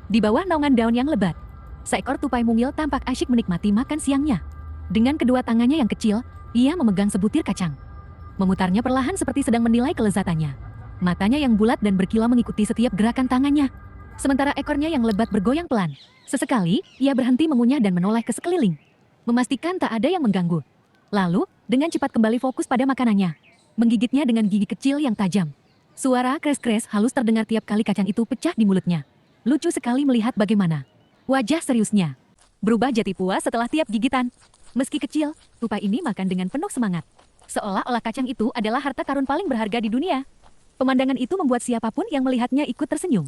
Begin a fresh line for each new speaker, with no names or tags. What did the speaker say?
Di bawah naungan daun yang lebat, seekor tupai mungil tampak asyik menikmati makan siangnya. Dengan kedua tangannya yang kecil, ia memegang sebutir kacang. Memutarnya perlahan seperti sedang menilai kelezatannya. Matanya yang bulat dan berkilau mengikuti setiap gerakan tangannya. Sementara ekornya yang lebat bergoyang pelan. Sesekali, ia berhenti mengunyah dan menoleh ke sekeliling, memastikan tak ada yang mengganggu. Lalu, dengan cepat kembali fokus pada makanannya, menggigitnya dengan gigi kecil yang tajam. Suara kres-kres halus terdengar tiap kali kacang itu pecah di mulutnya. Lucu sekali melihat bagaimana wajah seriusnya berubah jadi puas setelah tiap gigitan. Meski kecil, tupai ini makan dengan penuh semangat. Seolah-olah kacang itu adalah harta karun paling berharga di dunia. Pemandangan itu membuat siapapun yang melihatnya ikut tersenyum.